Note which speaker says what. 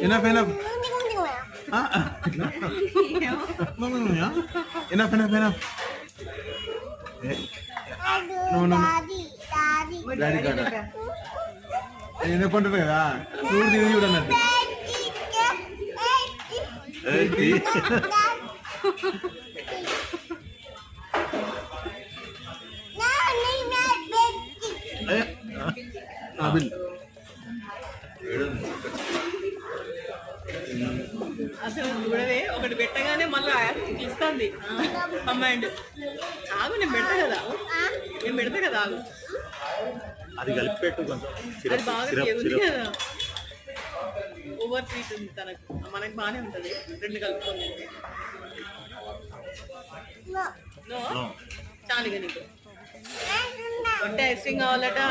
Speaker 1: Enough, enough. Enough, enough, enough. No, no, no. Daddy కాదా నేను పంటుంది కదా చూడు తిని చూడన్నట్టు
Speaker 2: అసలు చూడవే ఒకటి పెట్టగానే మళ్ళీ ఇస్తుంది కమాండ్. ఆగు, నేను పెడతా కదా ఆగు.
Speaker 3: అది కలిపి పెట్టు కొంచెం.
Speaker 2: అది బాగా ఉంది కదా, ఓవర్ స్వీట్ ఉంది తనకు, మనకు బాగానే ఉంటుంది రెండు కలుపుకొని. చాలుగా నీకు అంటే ఐస్ క్రీమ్ కావాలట.